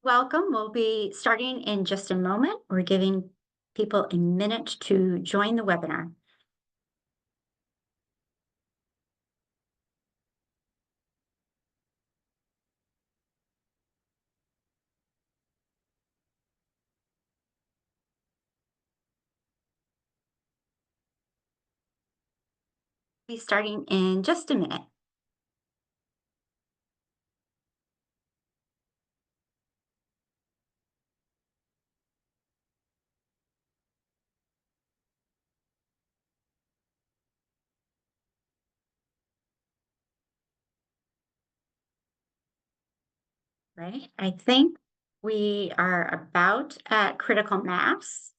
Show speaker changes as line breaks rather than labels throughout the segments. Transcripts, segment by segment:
Welcome. We'll be starting in just a moment. We're giving people a minute to join the webinar. Be starting in just a minute. Right. I think we are about at critical mass.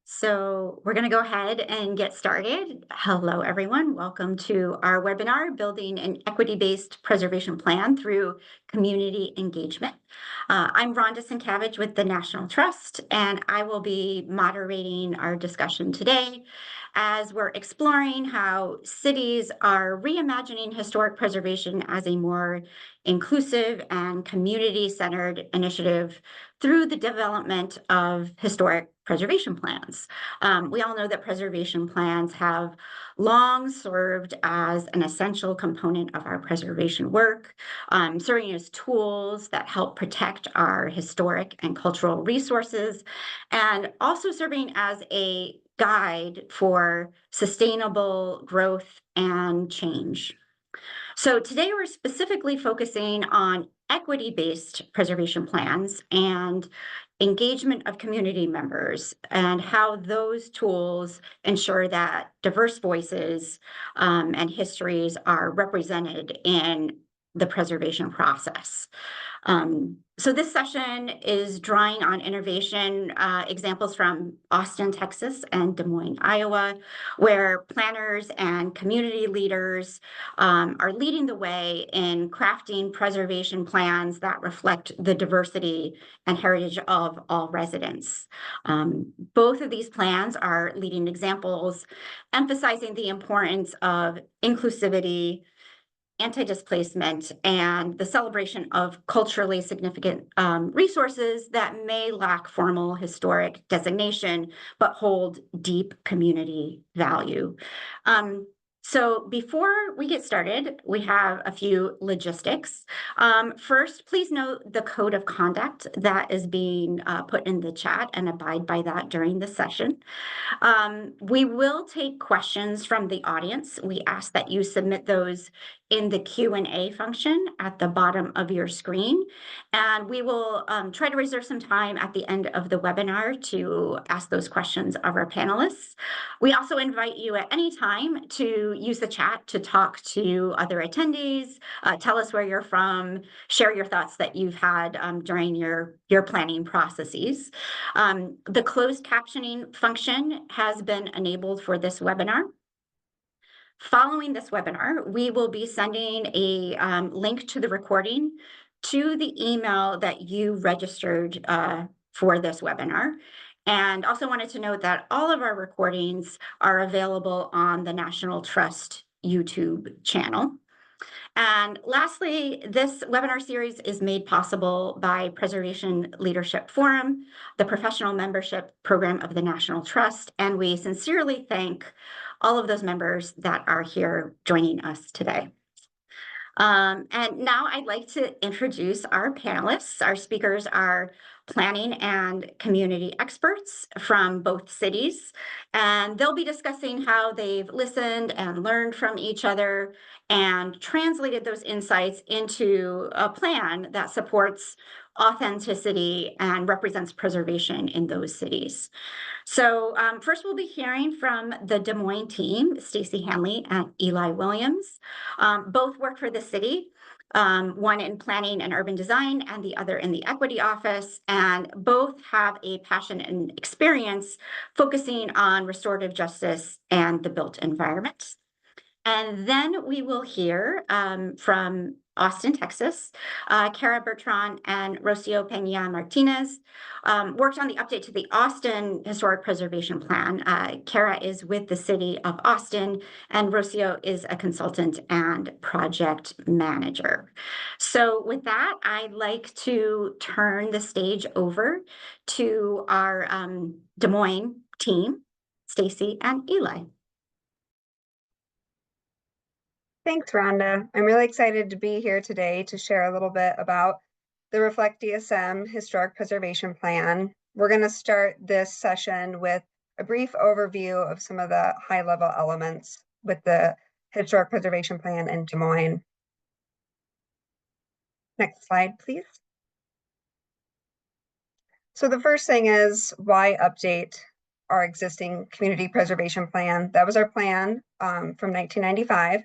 So we're going to go ahead and get started. Hello, everyone. Welcome to our webinar, Building an Equity-Based Preservation Plan Through Community Engagement. I'm Rhonda Sienkiewicz with the National Trust, and I will be moderating our discussion today as we're exploring how cities are reimagining historic preservation as a more inclusive and community-centered initiative through the development of historic preservation plans. We all know that preservation plans have long served as an essential component of our preservation work, serving as tools that help protect our historic and cultural resources, and also serving as a guide for sustainable growth and change. So today we're specifically focusing on equity-based preservation plans and engagement of community members and how those tools ensure that diverse voices and histories are represented in the preservation process. So this session is drawing on innovation examples from Austin, Texas, and Des Moines, Iowa, where planners and community leaders are leading the way in crafting preservation plans that reflect the diversity and heritage of all residents. Both of these plans are leading examples, emphasizing the importance of inclusivity, anti-displacement, and the celebration of culturally significant resources that may lack formal historic designation, but hold deep community value. So before we get started, we have a few logistics. First, please note the code of conduct that is being put in the chat and abide by that during the session. We will take questions from the audience. We ask that you submit those in the Q&A function at the bottom of your screen. And we will try to reserve some time at the end of the webinar to ask those questions of our panelists. We also invite you at any time to use the chat to talk to other attendees, tell us where you're from, share your thoughts that you've had during your planning processes. The closed captioning function has been enabled for this webinar. Following this webinar, we will be sending a link to the recording to the email that you registered for this webinar. And also wanted to note that all of our recordings are available on the National Trust YouTube channel. And lastly, this webinar series is made possible by Preservation Leadership Forum, the professional membership program of the National Trust, and we sincerely thank all of those members that are here joining us today. And now I'd like to introduce our panelists. Our speakers are planning and community experts from both cities, and they'll be discussing how they've listened and learned from each other and translated those insights into a plan that supports authenticity and represents preservation in those cities. So first we'll be hearing from the Des Moines team, Stacey Hanley and Eli Williams. Both work for the city, one in planning and urban design and the other in the equity office, and both have a passion and experience focusing on restorative justice and the built environment. And then we will hear from Austin, Texas. Cara, Bertron, and Rocio Pena-Martinez worked on the update to the Austin Historic Preservation Plan. Cara is with the city of Austin, and Rocio is a consultant and project manager. So with that, I'd like to turn the stage over to our Des Moines team, Stacey and Eli.
Thanks, Rhonda. I'm really excited to be here today to share a little bit about the Reflect DSM Historic Preservation Plan. We're going to start this session with a brief overview of some of the high-level elements with the Historic Preservation Plan in Des Moines. Next slide, please. So the first thing is, why update our existing community preservation plan? That was our plan from 1995.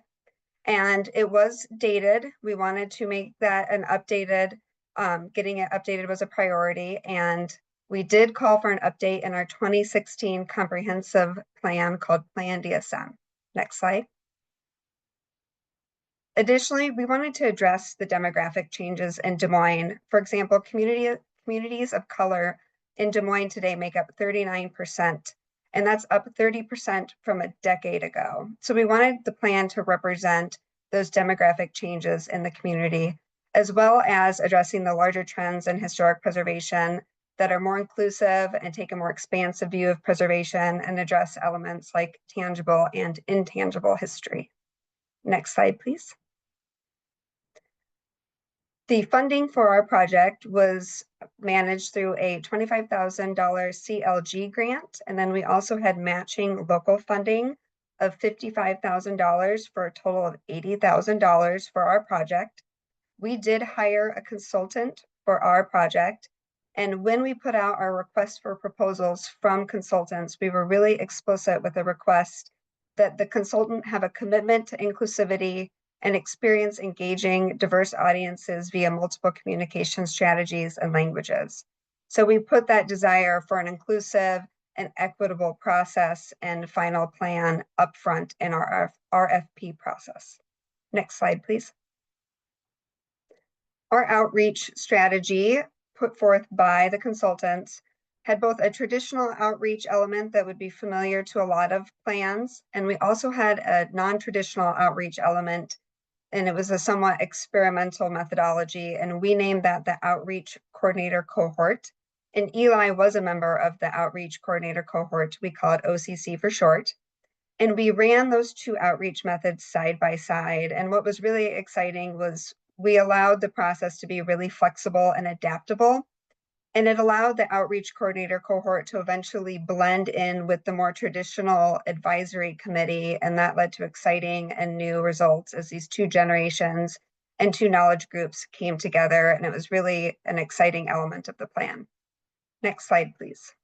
And it was dated. We wanted to make that an updated, getting it updated was a priority. And we did call for an update in our 2016 comprehensive plan called Plan DSM. Next slide. Additionally, we wanted to address the demographic changes in Des Moines. For example, communities of color in Des Moines today make up 39%. And that's up 30% from a decade ago. So we wanted the plan to represent those demographic changes in the community, as well as addressing the larger trends in historic preservation that are more inclusive and take a more expansive view of preservation and address elements like tangible and intangible history. Next slide, please. The funding for our project was managed through a $25,000 CLG grant, and then we also had matching local funding of $55,000 for a total of $80,000 for our project. We did hire a consultant for our project, and when we put out our request for proposals from consultants, we were really explicit with a request that the consultant have a commitment to inclusivity and experience engaging diverse audiences via multiple communication strategies and languages. So we put that desire for an inclusive and equitable process and final plan upfront in our RFP process. Next slide, please. Our outreach strategy put forth by the consultants had both a traditional outreach element that would be familiar to a lot of plans, and we also had a non-traditional outreach element, and it was a somewhat experimental methodology, and we named that the Outreach Coordinator Cohort. And Eli was a member of the Outreach Coordinator Cohort. We call it OCC for short. And we ran those two outreach methods side by side. And what was really exciting was we allowed the process to be really flexible and adaptable. And it allowed the Outreach Coordinator Cohort to eventually blend in with the more traditional advisory committee. And that led to exciting and new results as these two generations and two knowledge groups came together. And it was really an exciting element of the plan. Next slide, please.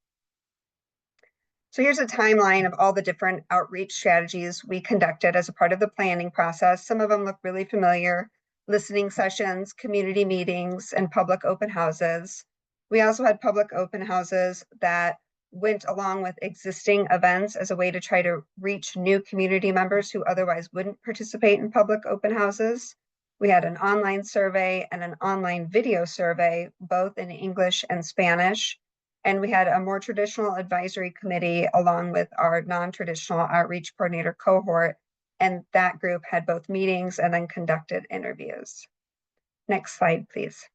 So here's a timeline of all the different outreach strategies we conducted as a part of the planning process. Some of them look really familiar: listening sessions, community meetings, and public open houses. We also had public open houses that went along with existing events as a way to try to reach new community members who otherwise wouldn't participate in public open houses. We had an online survey and an online video survey, both in English and Spanish. And we had a more traditional advisory committee along with our non-traditional outreach coordinator cohort. And that group had both meetings and then conducted interviews. Next slide, please.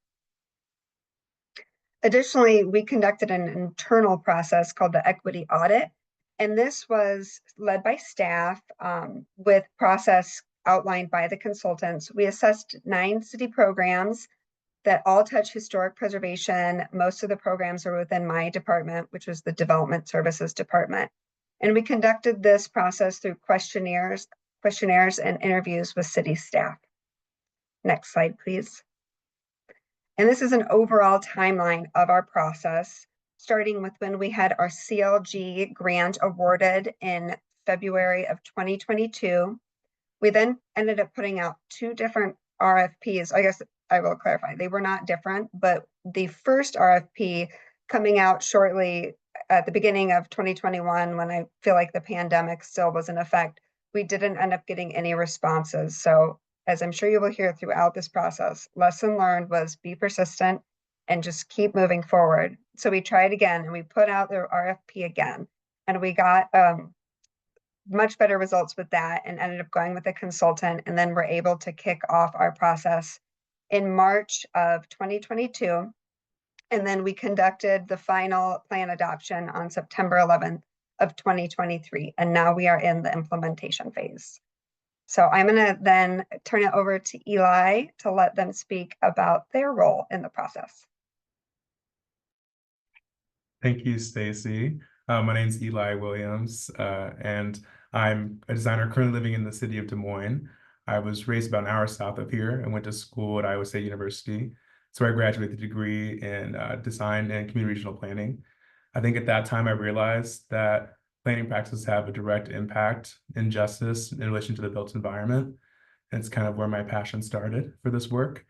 Additionally, we conducted an internal process called the equity audit. And this was led by staff with process outlined by the consultants. We assessed 9 city programs that all touch historic preservation. Most of the programs are within my department, which was the Development Services Department. And we conducted this process through questionnaires and interviews with city staff. Next slide, please. And this is an overall timeline of our process, starting with when we had our CLG grant awarded in February of 2022. We then ended up putting out 2 different RFPs. I guess I will clarify, they were not different, but the first RFP coming out shortly at the beginning of 2021, when I feel like the pandemic still was in effect, we didn't end up getting any responses. So as I'm sure you will hear throughout this process, lesson learned was be persistent and just keep moving forward. So we tried again and we put out the RFP again, and we got much better results with that and ended up going with a consultant. And then we're able to kick off our process in March of 2022. And then we conducted the final plan adoption on September 11th of 2023. And now we are in the implementation phase. So I'm going to then turn it over to Eli to let them speak about their role in the process.
Thank you, Stacey. My name is Eli Williams, and I'm a designer currently living in the city of Des Moines. I was raised about an hour south of here and went to school at Iowa State University. So I graduated with a degree in design and community regional planning. I think at that time I realized that planning practices have a direct impact in justice in relation to the built environment. And it's kind of where my passion started for this work.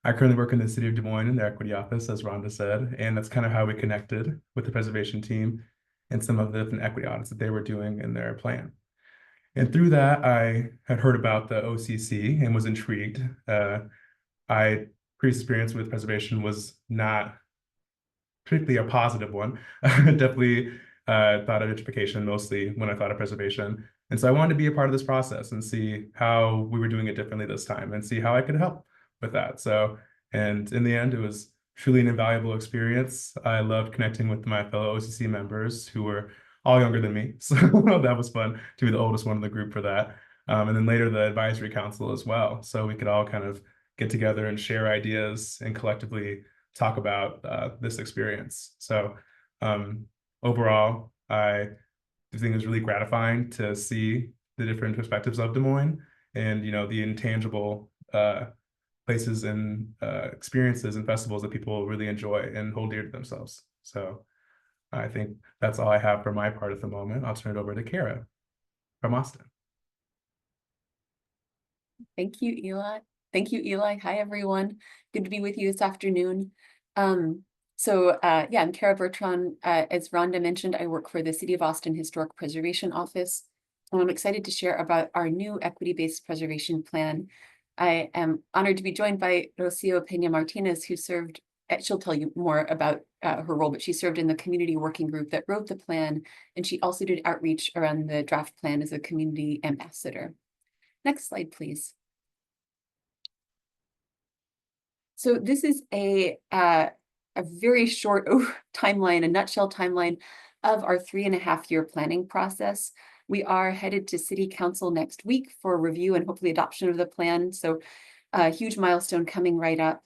I currently work in the city of Des Moines in the equity office, as Rhonda said, and that's kind of how we connected with the preservation team and some of the different equity audits that they were doing in their plan. And through that, I had heard about the OCC and was intrigued. Previous experience with preservation was not particularly a positive one. Definitely thought of gentrification mostly when I thought of preservation. And so I wanted to be a part of this process and see how we were doing it differently this time and see how I could help with that. So, and in the end, it was truly an invaluable experience. I loved connecting with my fellow OCC members who were all younger than me. So that was fun to be the oldest one in the group for that. And then later the advisory council as well. So we could all kind of get together and share ideas and collectively talk about this experience. So overall, I think it was really gratifying to see the different perspectives of Des Moines and, you know, the intangible places and experiences and festivals that people really enjoy and hold dear to themselves. So I think that's all I have for my part at the moment. I'll turn it over to Cara from Austin.
Thank you, Eli. Thank you, Eli. Hi, everyone. Good to be with you this afternoon. Yeah, I'm Cara Bertron. As Rhonda mentioned, I work for the City of Austin Historic Preservation Office. And I'm excited to share about our new equity-based preservation plan. I am honored to be joined by Rocio Pena-Martinez, who served, she'll tell you more about her role, but she served in the community working group that wrote the plan, and she also did outreach around the draft plan as a community ambassador. Next slide, please. So this is a very short timeline, a nutshell timeline of our 3.5-year planning process. We are headed to City Council next week for review and hopefully adoption of the plan. So a huge milestone coming right up.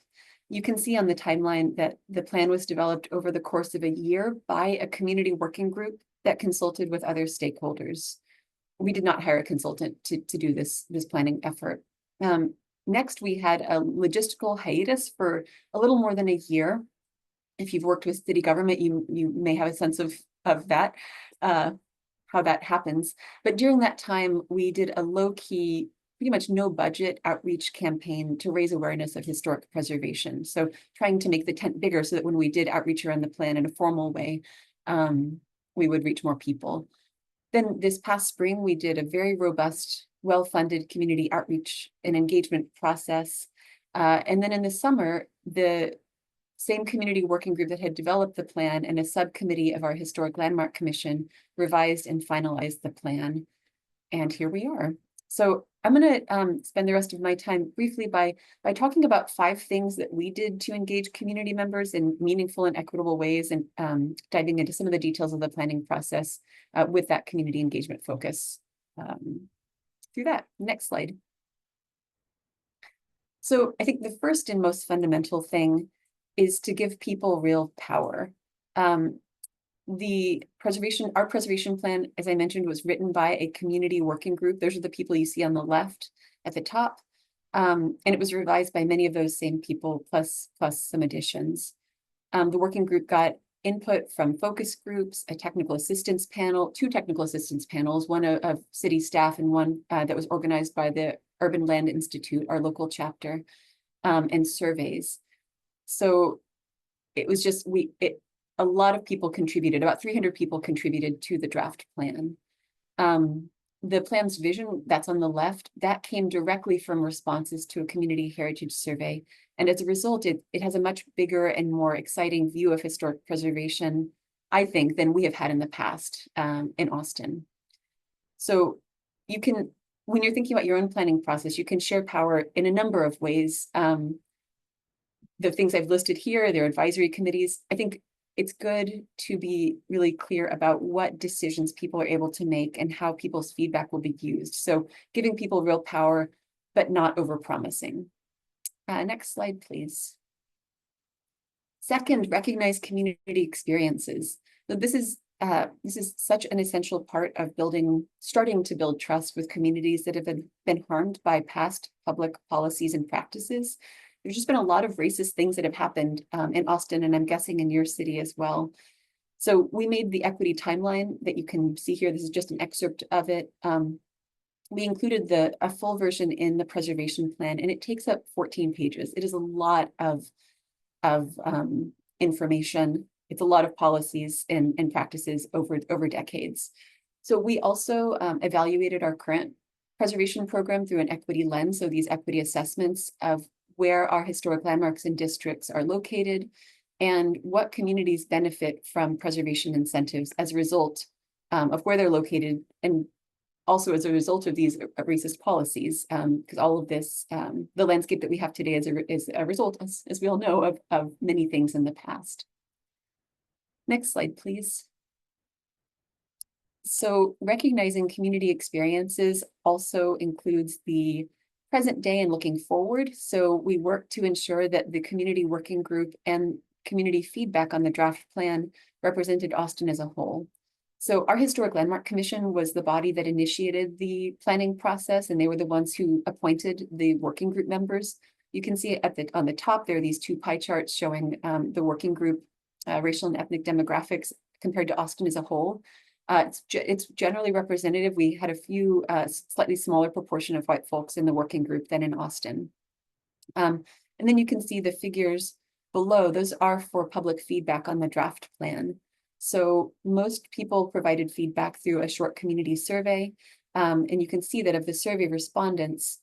You can see on the timeline that the plan was developed over the course of a year by a community working group that consulted with other stakeholders. We did not hire a consultant to do this planning effort. Next, we had a logistical hiatus for a little more than a year. If you've worked with city government, you may have a sense of that, how that happens. But during that time, we did a low-key, pretty much no budget outreach campaign to raise awareness of historic preservation. So trying to make the tent bigger so that when we did outreach around the plan in a formal way, we would reach more people. Then this past spring, we did a very robust, well-funded community outreach and engagement process. And then in the summer, the same community working group that had developed the plan and a subcommittee of our Historic Landmark Commission revised and finalized the plan. And here we are. So I'm going to spend the rest of my time briefly by talking about 5 things that we did to engage community members in meaningful and equitable ways, and diving into some of the details of the planning process with that community engagement focus through that. Next slide. So I think the first and most fundamental thing is to give people real power. Our preservation plan, as I mentioned, was written by a community working group. Those are the people you see on the left at the top. And it was revised by many of those same people, plus some additions. The working group got input from focus groups, a technical assistance panel, 2 technical assistance panels, one of city staff and one that was organized by the Urban Land Institute, our local chapter, and surveys. So it was just, a lot of people contributed, about 300 people contributed to the draft plan. the plan's vision that's on the left, that came directly from responses to a community heritage survey. And as a result, it has a much bigger and more exciting view of historic preservation, I think, than we have had in the past in Austin. So you can, when you're thinking about your own planning process, you can share power in a number of ways. The things I've listed here, their advisory committees, I think it's good to be really clear about what decisions people are able to make and how people's feedback will be used. So giving people real power, but not overpromising. Next slide, please. Second, recognize community experiences. So this is such an essential part of starting to build trust with communities that have been harmed by past public policies and practices. There's just been a lot of racist things that have happened in Austin, and I'm guessing in your city as well. So we made the equity timeline that you can see here. This is just an excerpt of it. We included a full version in the preservation plan, and it takes up 14 pages. It is a lot of information. It's a lot of policies and practices over decades. So we also evaluated our current preservation program through an equity lens. So these equity assessments of where our historic landmarks and districts are located and what communities benefit from preservation incentives as a result of where they're located, and also as a result of these racist policies, because all of this, the landscape that we have today is a result, as we all know, of many things in the past. Next slide, please. So recognizing community experiences also includes the present day and looking forward. So we work to ensure that the community working group and community feedback on the draft plan represented Austin as a whole. So our Historic Landmark Commission was the body that initiated the planning process, and they were the ones who appointed the working group members. You can see on the top, there are these two pie charts showing the working group racial and ethnic demographics compared to Austin as a whole. It's generally representative. We had a few slightly smaller proportion of white folks in the working group than in Austin. And then you can see the figures below. Those are for public feedback on the draft plan. So most people provided feedback through a short community survey. And you can see that of the survey respondents,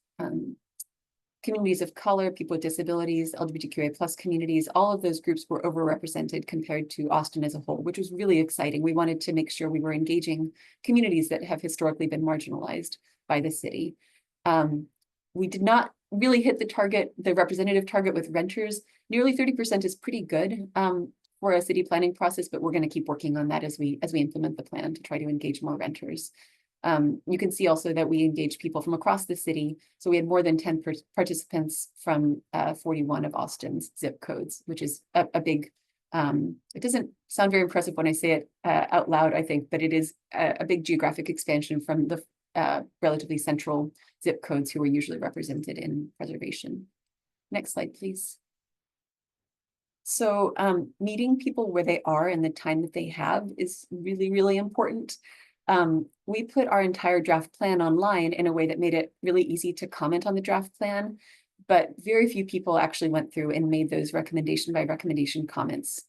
communities of color, people with disabilities, LGBTQIA+ communities, all of those groups were overrepresented compared to Austin as a whole, which was really exciting. We wanted to make sure we were engaging communities that have historically been marginalized by the city. We did not really hit the representative target with renters. Nearly 30% is pretty good for a city planning process, but we're going to keep working on that as we implement the plan to try to engage more renters. You can see also that we engage people from across the city. So we had more than 10 participants from 41 of Austin's zip codes, which is a big, it doesn't sound very impressive when I say it out loud, I think, but it is a big geographic expansion from the relatively central zip codes who are usually represented in preservation. Next slide, please. So meeting people where they are and the time that they have is really, really important. We put our entire draft plan online in a way that made it really easy to comment on the draft plan, but very few people actually went through and made those recommendation by recommendation comments,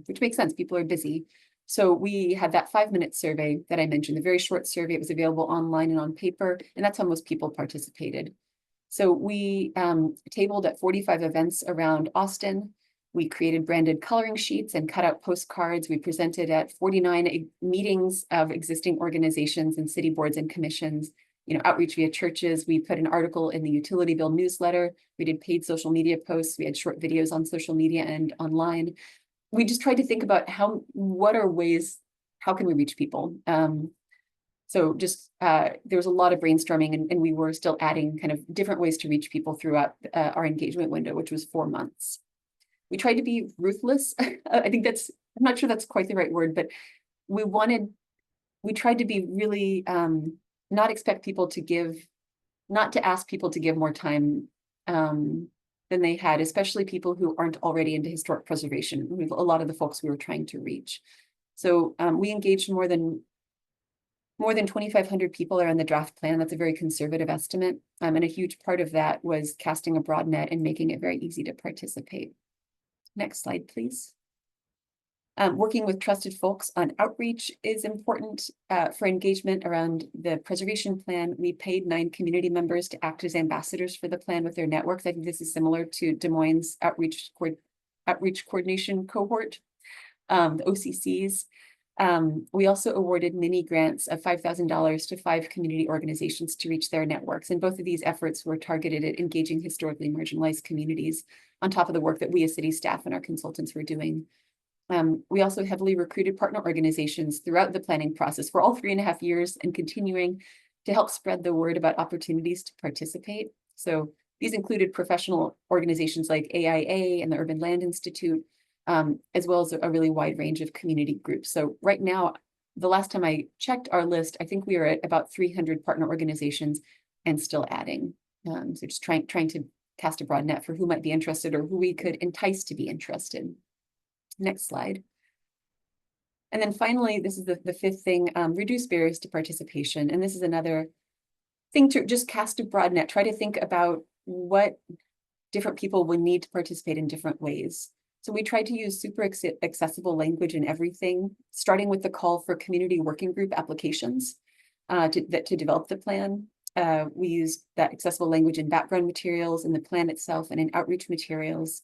which makes sense. People are busy. So we had that 5-minute survey that I mentioned, the very short survey. It was available online and on paper, and that's how most people participated. So we tabled at 45 events around Austin. We created branded coloring sheets and cut out postcards. We presented at 49 meetings of existing organizations and city boards and commissions, outreach via churches. We put an article in the utility bill newsletter. We did paid social media posts. We had short videos on social media and online. We just tried to think about how can we reach people? So just there was a lot of brainstorming, and we were still adding kind of different ways to reach people throughout our engagement window, which was 4 months. We tried to be ruthless. I think I'm not sure that's quite the right word, but we tried to be really, not ask people to give more time than they had, especially people who aren't already into historic preservation. A lot of the folks we were trying to reach. So we engaged more than 2,500 people are in the draft plan. That's a very conservative estimate. And a huge part of that was casting a broad net and making it very easy to participate. Next slide, please. Working with trusted folks on outreach is important for engagement around the preservation plan. We paid 9 community members to act as ambassadors for the plan with their networks. I think this is similar to Des Moines outreach coordination cohort, the OCCs. We also awarded mini grants of $5,000 to 5 community organizations to reach their networks. And both of these efforts were targeted at engaging historically marginalized communities on top of the work that we as city staff and our consultants were doing. We also heavily recruited partner organizations throughout the planning process for all 3.5 years and continuing to help spread the word about opportunities to participate. So these included professional organizations like AIA and the Urban Land Institute, as well as a really wide range of community groups. So right now, the last time I checked our list, I think we are at about 300 partner organizations and still adding. So just trying to cast a broad net for who might be interested or who we could entice to be interested. Next slide. And then finally, this is the 5th thing, reduce barriers to participation. And this is another thing to just cast a broad net, try to think about what different people would need to participate in different ways. So we tried to use super accessible language in everything, starting with the call for community working group applications to develop the plan. We used that accessible language in background materials, in the plan itself, and in outreach materials.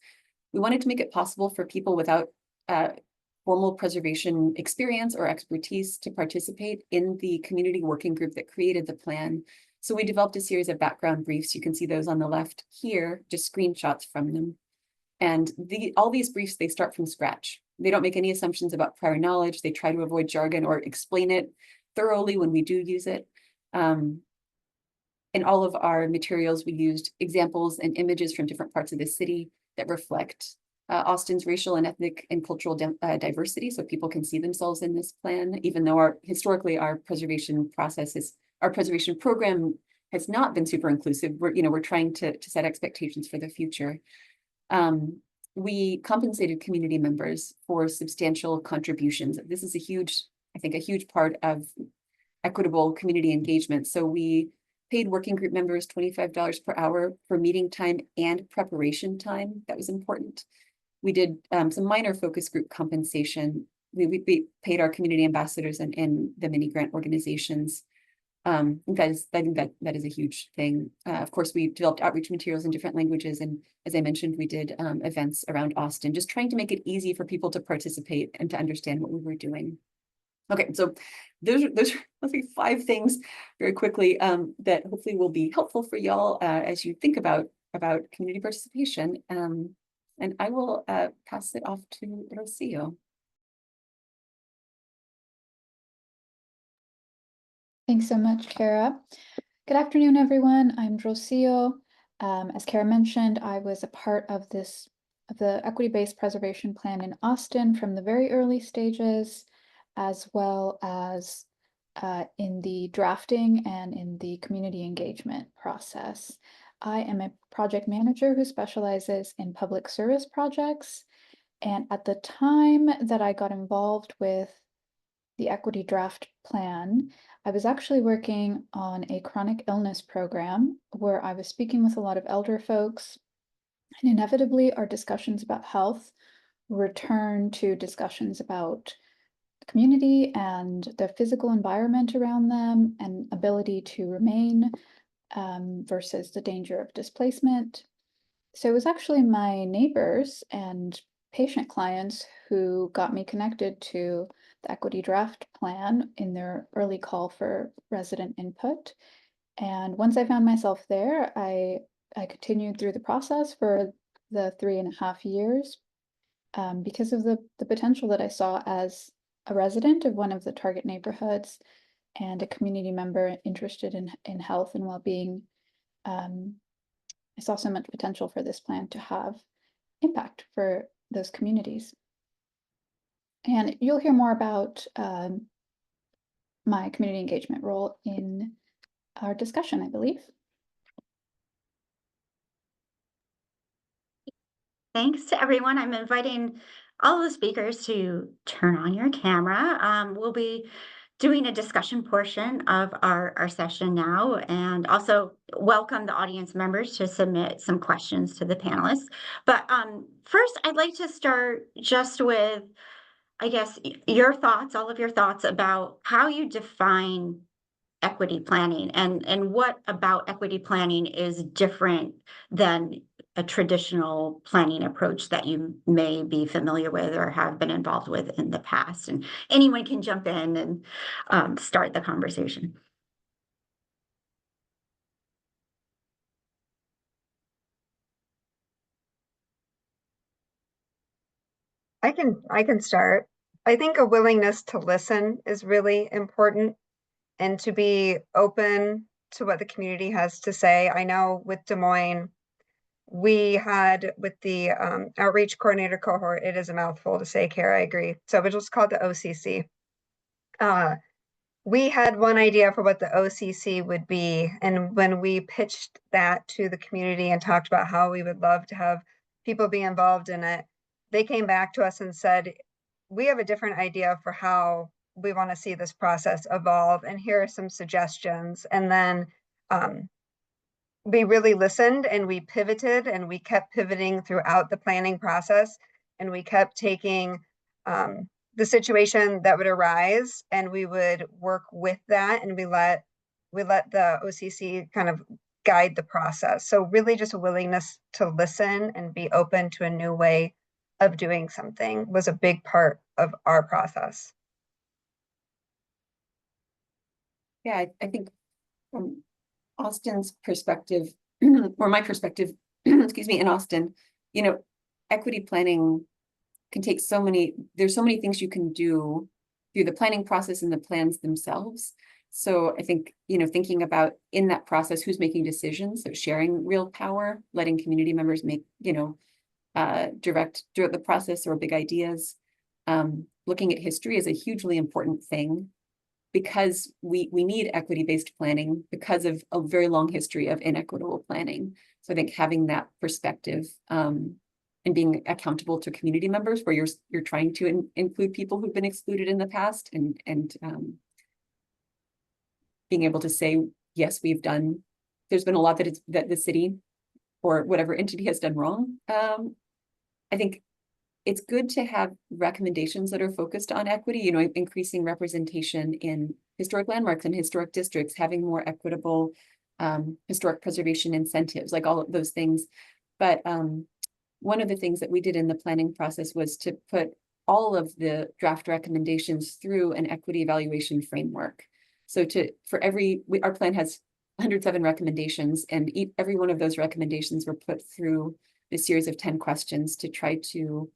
We wanted to make it possible for people without formal preservation experience or expertise to participate in the community working group that created the plan. So we developed a series of background briefs. You can see those on the left here, just screenshots from them. And all these briefs, they start from scratch. They don't make any assumptions about prior knowledge. They try to avoid jargon or explain it thoroughly when we do use it. In all of our materials, we used examples and images from different parts of the city that reflect Austin's racial and ethnic and cultural diversity, so people can see themselves in this plan, even though historically our preservation program has not been super inclusive. We're trying to set expectations for the future. We compensated community members for substantial contributions. This is a huge part of equitable community engagement. So we paid working group members $25 per hour for meeting time and preparation time. That was important. We did some minor focus group compensation. We paid our community ambassadors and the mini grant organizations. I think that is a huge thing. Of course, we developed outreach materials in different languages. And as I mentioned, we did events around Austin, just trying to make it easy for people to participate and to understand what we were doing. Okay, so those are 5 things very quickly that hopefully will be helpful for y'all as you think about community participation. And I will pass it off to Rocio.
Thanks so much, Cara. Good afternoon, everyone. I'm Rocio. As Cara mentioned, I was a part of the equity-based preservation plan in Austin from the very early stages, as well as in the drafting and in the community engagement process. I am a project manager who specializes in public service projects. And at the time that I got involved with the equity draft plan, I was actually working on a chronic illness program where I was speaking with a lot of elder folks. And inevitably, our discussions about health return to discussions about the community and the physical environment around them and ability to remain versus the danger of displacement. So it was actually my neighbors and patient clients who got me connected to the equity draft plan in their early call for resident input. And once I found myself there, I continued through the process for the 3.5 years because of the potential that I saw as a resident of one of the target neighborhoods and a community member interested in health and well-being. I saw so much potential for this plan to have impact for those communities. And you'll hear more about my community engagement role in our discussion, I believe.
Thanks to everyone. I'm inviting all the speakers to turn on your camera. We'll be doing a discussion portion of our session now, and also welcome the audience members to submit some questions to the panelists. But first, I'd like to start just with I guess your thoughts, all of your thoughts about how you define equity planning and what about equity planning is different than a traditional planning approach that you may be familiar with or have been involved with in the past. And anyone can jump in and start the conversation.
I can start. I think a willingness to listen is really important and to be open to what the community has to say. I know with Des Moines, we had with the outreach coordinator cohort, it is a mouthful to say, Cara, I agree. So we'll just call it the OCC. We had one idea for what the OCC would be. And when we pitched that to the community and talked about how we would love to have people be involved in it, they came back to us and said, we have a different idea for how we want to see this process evolve. And here are some suggestions. And then we really listened and we pivoted and we kept pivoting throughout the planning process. And we kept taking the situation that would arise and we would work with that, and we let the OCC kind of guide the process. So really just a willingness to listen and be open to a new way of doing something was a big part of our process.
Yeah, I think from Austin's perspective, or my perspective, excuse me, in Austin, you know, equity planning can take there's so many things you can do through the planning process and the plans themselves. So I think, you know, thinking about in that process, who's making decisions, so sharing real power, letting community members make, you know, direct the process or big ideas. Looking at history is a hugely important thing because we need equity-based planning because of a very long history of inequitable planning. So I think having that perspective and being accountable to community members where you're trying to include people who've been excluded in the past and being able to say, yes, there's been a lot that the city or whatever entity has done wrong. I think it's good to have recommendations that are focused on equity, you know, increasing representation in historic landmarks and historic districts, having more equitable historic preservation incentives, like all of those things. But one of the things that we did in the planning process was to put all of the draft recommendations through an equity evaluation framework. So our plan has 107 recommendations, and every one of those recommendations were put through a series of 10 questions to try to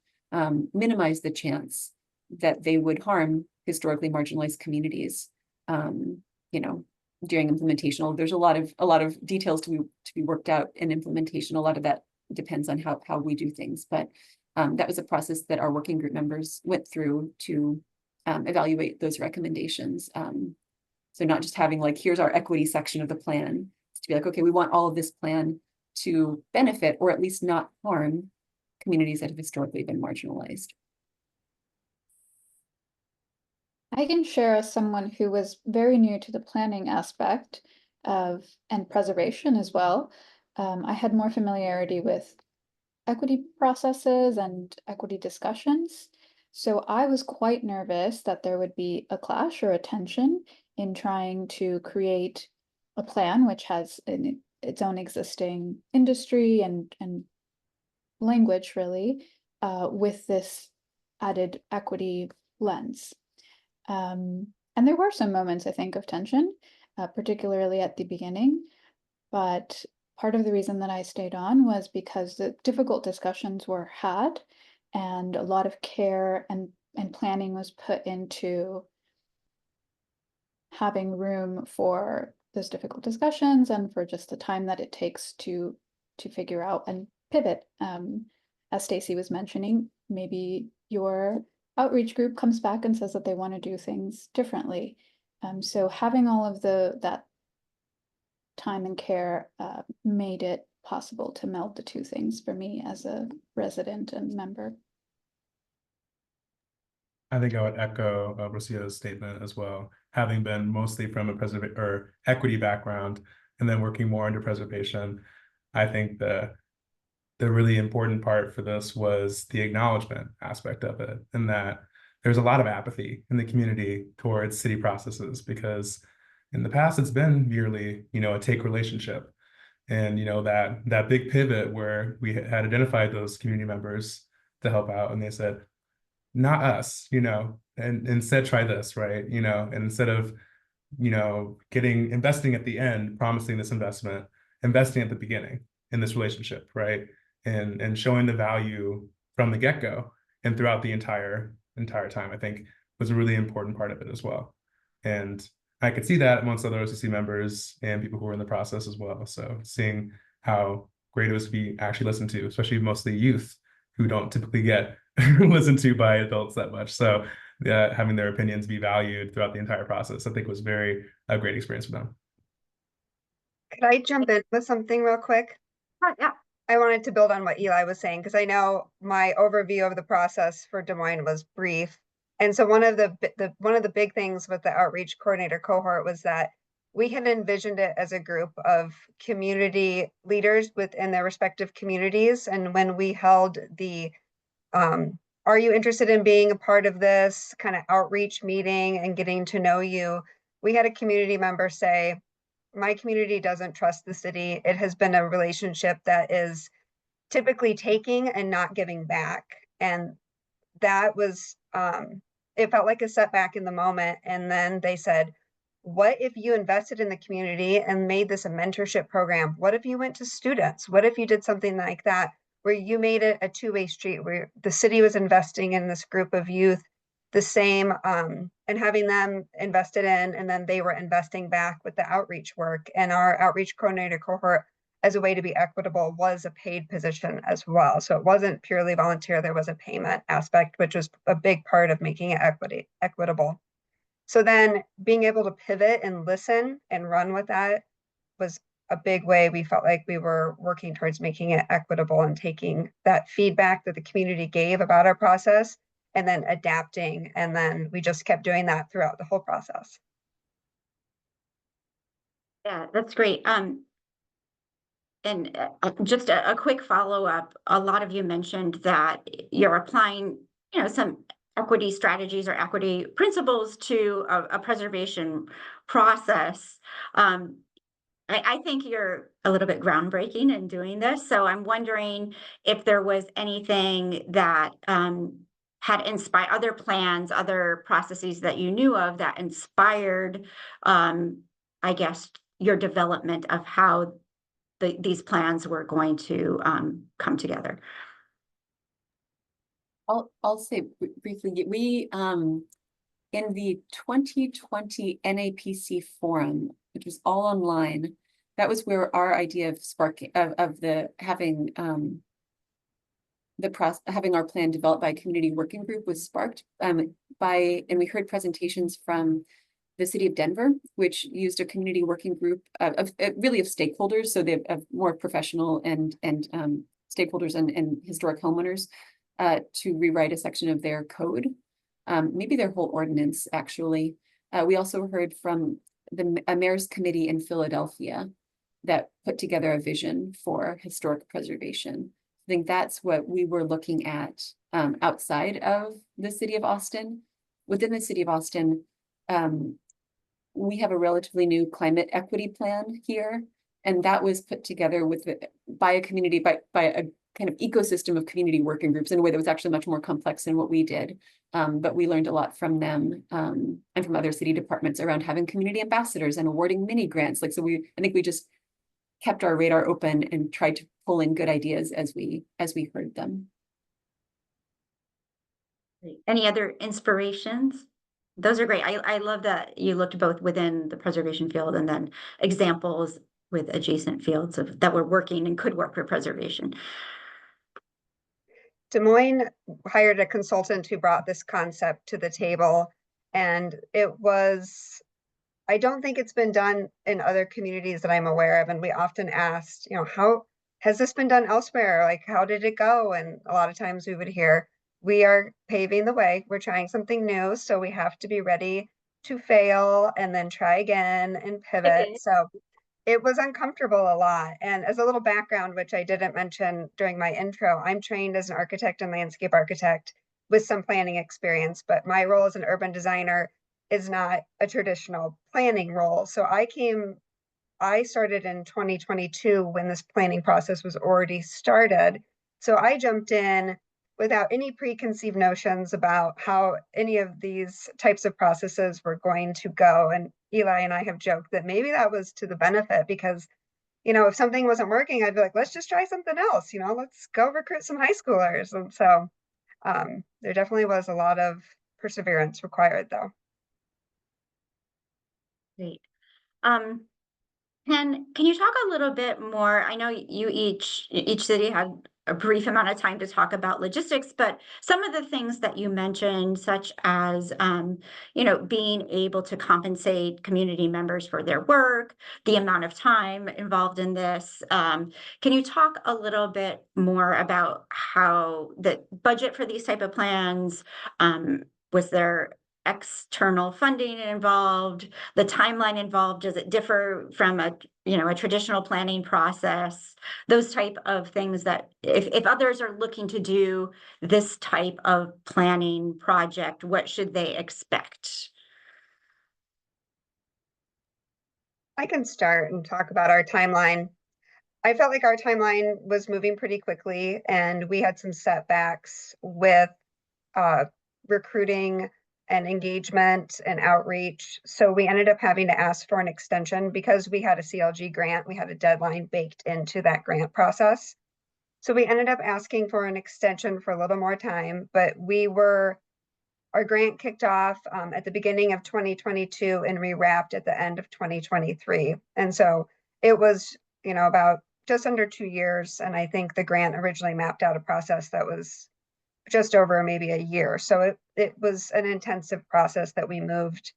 minimize the chance that they would harm historically marginalized communities, you know, during implementation. There's a lot of details to be worked out in implementation. A lot of that depends on how we do things, but that was a process that our working group members went through to evaluate those recommendations. So not just having like, here's our equity section of the plan, it's to be like, okay, we want all of this plan to benefit or at least not harm communities that have historically been marginalized.
I can share as someone who was very new to the planning aspect and preservation as well. I had more familiarity with equity processes and equity discussions. So I was quite nervous that there would be a clash or a tension in trying to create a plan which has its own existing industry and language really with this added equity lens. And there were some moments, I think, of tension, particularly at the beginning, but part of the reason that I stayed on was because the difficult discussions were had and a lot of care and planning was put into having room for those difficult discussions and for just the time that it takes to figure out and pivot. As Stacey was mentioning, maybe your outreach group comes back and says that they want to do things differently. So having all of that time and care made it possible to meld the two things for me as a resident and member.
I think I would echo Rocio's statement as well. Having been mostly from a equity background and then working more under preservation, I think the really important part for this was the acknowledgement aspect of it, and that there's a lot of apathy in the community towards city processes, because in the past it's been merely, a take relationship. And that big pivot where we had identified those community members to help out, and they said, not us, and instead try this, right? And instead of investing at the end, promising this investment, investing at the beginning in this relationship, right? And showing the value from the get-go and throughout the entire time, I think was a really important part of it as well. And I could see that amongst other OCC members and people who were in the process as well. So seeing how great it was to be actually listened to, especially mostly youth who don't typically get listened to by adults that much. So having their opinions be valued throughout the entire process, I think was a great experience for them.
Could I jump in with something real quick?
Yeah.
I wanted to build on what Eli was saying, because I know my overview of the process for Des Moines was brief. And so one of the big things with the outreach coordinator cohort was that we had envisioned it as a group of community leaders within their respective communities. And when we held the are you interested in being a part of this kind of outreach meeting and getting to know you, we had a community member say, my community doesn't trust the city. It has been a relationship that is typically taking and not giving back. And that was, it felt like a setback in the moment. And then they said, what if you invested in the community and made this a mentorship program? What if you went to students? What if you did something like that, where you made it a two-way street, where the city was investing in this group of youth the same, and having them invested in, and then they were investing back with the outreach work. And our outreach coordinator cohort, as a way to be equitable, was a paid position as well. So it wasn't purely volunteer, there was a payment aspect, which was a big part of making it equitable. So then being able to pivot and listen and run with that was a big way we felt like we were working towards making it equitable and taking that feedback that the community gave about our process and then adapting. And then we just kept doing that throughout the whole process.
Yeah, that's great. And just a quick follow-up, a lot of you mentioned that you're applying, some equity strategies or equity principles to a preservation process. I think you're a little bit groundbreaking in doing this. So I'm wondering if there was anything that had inspired other plans, other processes that you knew of that inspired, I guess, your development of how these plans were going to come together.
I'll say briefly, we in the 2020 NAPC forum, which was all online, that was where our idea of sparking of the having having our plan developed by a community working group was sparked and we heard presentations from the city of Denver, which used a community working group of stakeholders. So they have more professional and stakeholders and historic homeowners to rewrite a section of their code, maybe their whole ordinance, actually. We also heard from a mayor's committee in Philadelphia that put together a vision for historic preservation. I think that's what we were looking at outside of the city of Austin. Within the city of Austin, we have a relatively new climate equity plan here, and that was put together by a community, by a kind of ecosystem of community working groups in a way that was actually much more complex than what we did. But we learned a lot from them and from other city departments around having community ambassadors and awarding mini grants. I think we just kept our radar open and tried to pull in good ideas as we heard them.
Any other inspirations? Those are great. I love that you looked both within the preservation field and then examples with adjacent fields that were working and could work for preservation.
Des Moines hired a consultant who brought this concept to the table, and I don't think it's been done in other communities that I'm aware of. And we often asked, how has this been done elsewhere? Like, how did it go? And a lot of times we would hear, we are paving the way. We're trying something new. So we have to be ready to fail and then try again and pivot. So it was uncomfortable a lot. And as a little background, which I didn't mention during my intro, I'm trained as an architect and landscape architect. with some planning experience, but my role as an urban designer is not a traditional planning role. So I started in 2022 when this planning process was already started. So I jumped in without any preconceived notions about how any of these types of processes were going to go. And Eli and I have joked that maybe that was to the benefit, because, if something wasn't working, I'd be like, let's just try something else, let's go recruit some high schoolers. And so there definitely was a lot of perseverance required, though.
Great. Can you talk a little bit more? I know you each city had a brief amount of time to talk about logistics, but some of the things that you mentioned, such as being able to compensate community members for their work, the amount of time involved in this. Can you talk a little bit more about how the budget for these type of plans, was there external funding involved, the timeline involved? Does it differ from a traditional planning process? Those type of things that if others are looking to do this type of planning project, what should they expect?
I can start and talk about our timeline. I felt like our timeline was moving pretty quickly, and we had some setbacks with recruiting and engagement and outreach. So we ended up having to ask for an extension because we had a CLG grant. We had a deadline baked into that grant process. So we ended up asking for an extension for a little more time, but our grant kicked off at the beginning of 2022 and rewrapped at the end of 2023. And so it was, about just under 2 years. And I think the grant originally mapped out a process that was just over maybe a year. So it was an intensive process that we moved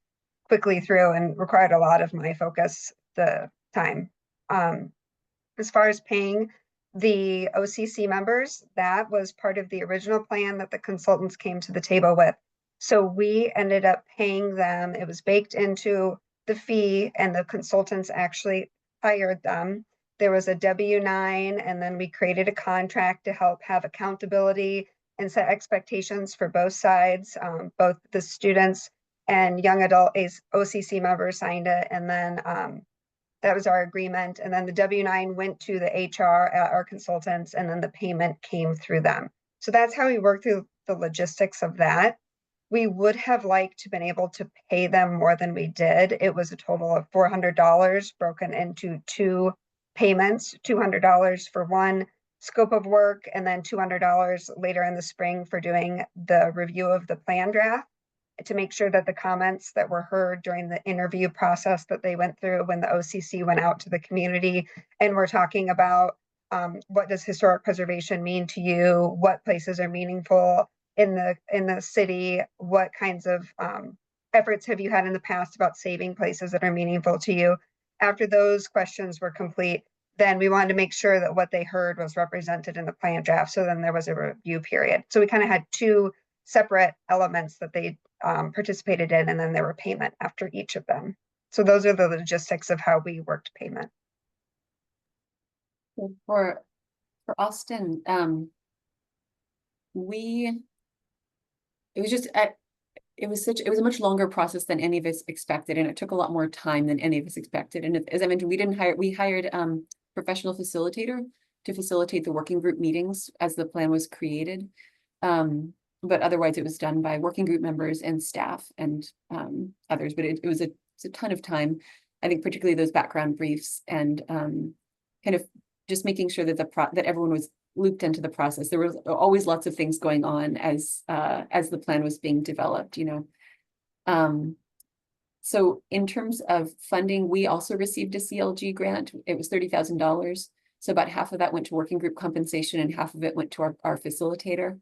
quickly through and required a lot of my focus the time. As far as paying the OCC members, that was part of the original plan that the consultants came to the table with. So we ended up paying them. It was baked into the fee, and the consultants actually hired them. There was a W-9, and then we created a contract to help have accountability and set expectations for both sides. Both the students and young adult OCC members signed it, and then that was our agreement. And then the W-9 went to the HR at our consultants, and then the payment came through them. So that's how we worked through the logistics of that. We would have liked to been able to pay them more than we did. It was a total of $400 broken into 2 payments, $200 for one scope of work, and then $200 later in the spring for doing the review of the plan draft, to make sure that the comments that were heard during the interview process that they went through when the OCC went out to the community and we're talking about what does historic preservation mean to you, what places are meaningful in the city, what kinds of efforts have you had in the past about saving places that are meaningful to you. After those questions were complete, then we wanted to make sure that what they heard was represented in the plan draft. So then there was a review period. So we kind of had 2 separate elements that they participated in, and then there were payment after each of them. So those are the logistics of how we worked payment.
For Austin, it was a much longer process than any of us expected, and it took a lot more time than any of us expected. And as I mentioned, we hired professional facilitator to facilitate the working group meetings as the plan was created. But otherwise it was done by working group members and staff and others, but it was a ton of time. I think particularly those background briefs and kind of just making sure that that everyone was looped into the process. There was always lots of things going on as the plan was being developed, So in terms of funding, we also received a CLG grant. It was $30,000. So about half of that went to working group compensation and half of it went to our facilitator.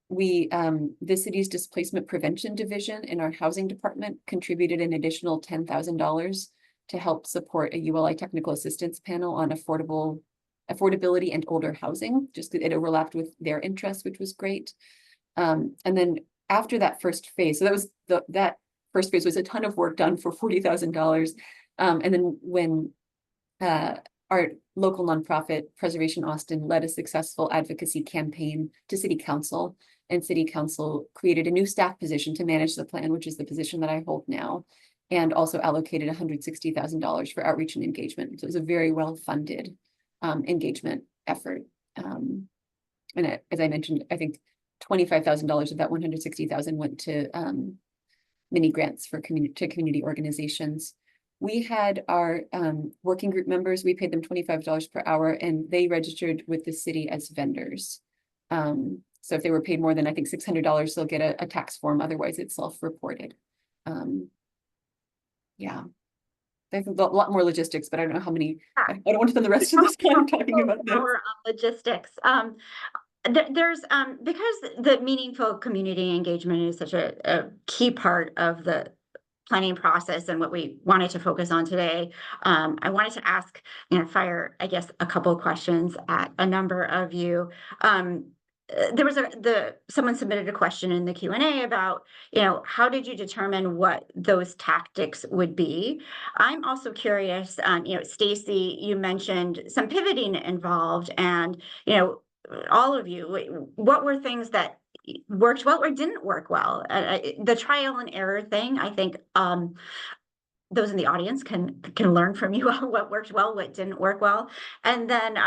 The city's displacement prevention division in our housing department contributed an additional $10,000 to help support a ULI technical assistance panel on affordability and older housing. Just it overlapped with their interests, which was great. And then after that first phase, so that was that first phase was a ton of work done for $40,000. And then when our local nonprofit Preservation Austin led a successful advocacy campaign to City Council and City Council created a new staff position to manage the plan, which is the position that I hold now, and also allocated $160,000 for outreach and engagement. So it was a very well-funded engagement effort. And as I mentioned, I think $25,000 of that 160,000 went to mini grants for community organizations. We had our working group members, we paid them $25 per hour, and they registered with the city as vendors. So if they were paid more than, I think, $600, they'll get a tax form. Otherwise, it's self-reported. Yeah. There's a lot more logistics, but I don't know how many. I don't want to spend the rest of this time talking about this.
Logistics. There's because the meaningful community engagement is such a key part of the planning process and what we wanted to focus on today. I wanted to ask, fire, I guess, a couple of questions at a number of you. There was someone submitted a question in the Q&A about, how did you determine what those tactics would be? I'm also curious, Stacey, you mentioned some pivoting involved, and, all of you, what were things that worked well or didn't work well? The trial and error thing, I think, those in the audience can learn from you what worked well, what didn't work well. And then,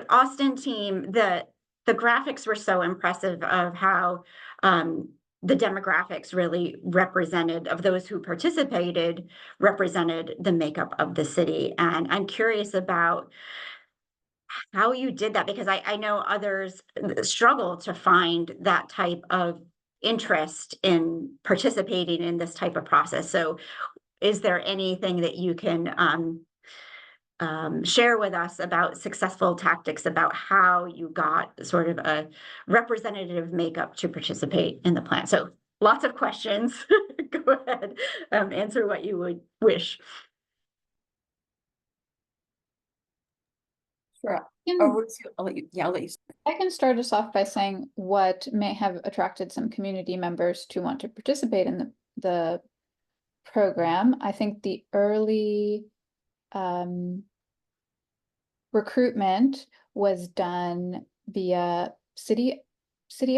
Austin team, the graphics were so impressive of how the demographics really represented, of those who participated, represented the makeup of the city. And I'm curious about how you did that, because I know others struggle to find that type of interest in participating in this type of process. So is there anything that you can share with us about successful tactics, about how you got sort of a representative makeup to participate in the plan? So lots of questions. Go ahead, answer what you would wish.
Sure. I'll let you. Yeah, I'll let you.
I can start us off by saying what may have attracted some community members to want to participate in the program. I think the early recruitment was done via city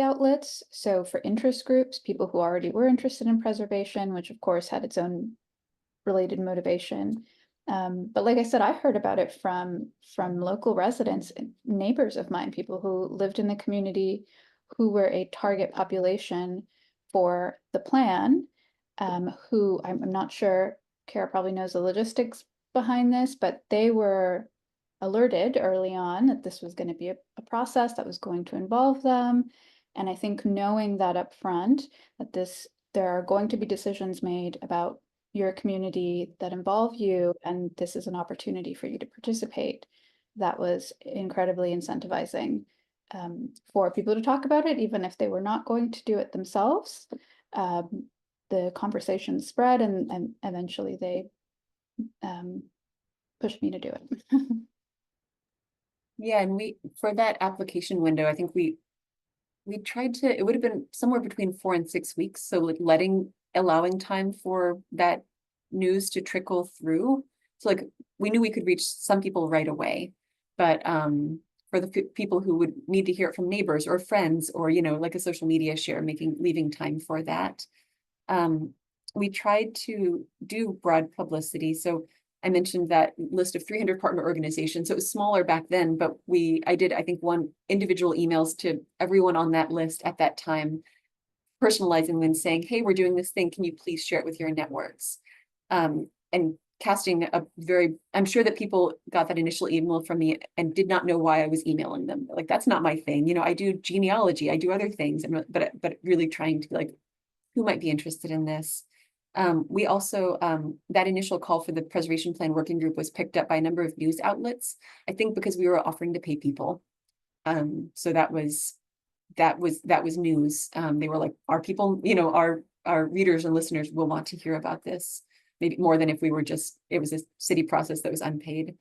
outlets. So for interest groups, people who already were interested in preservation, which of course had its own related motivation. But like I said, I heard about it from local residents, neighbors of mine, people who lived in the community, who were a target population for the plan, who I'm not sure, Cara probably knows the logistics behind this, but they were alerted early on that this was going to be a process that was going to involve them. And I think knowing that up front, that there are going to be decisions made about your community that involve you, and this is an opportunity for you to participate, that was incredibly incentivizing for people to talk about it, even if they were not going to do it themselves. The conversation spread, and eventually they pushed me to do it.
Yeah, and for that application window, I think we tried to, it would have been somewhere between 4 and 6 weeks. So like allowing time for that news to trickle through. So like we knew we could reach some people right away, but for the people who would need to hear it from neighbors or friends, or like a social media share, leaving time for that. We tried to do broad publicity. So I mentioned that list of 300 partner organizations. So it was smaller back then, but I did, I think, one individual emails to everyone on that list at that time, personalizing them, saying, hey, we're doing this thing. Can you please share it with your networks? And casting I'm sure that people got that initial email from me and did not know why I was emailing them. Like, that's not my thing. I do genealogy, I do other things, but really trying to be like, who might be interested in this? We also, that initial call for the preservation plan working group was picked up by a number of news outlets, I think because we were offering to pay people. So that was news. They were like, our people, our readers and listeners will want to hear about this, maybe more than if it was a city process that was unpaid.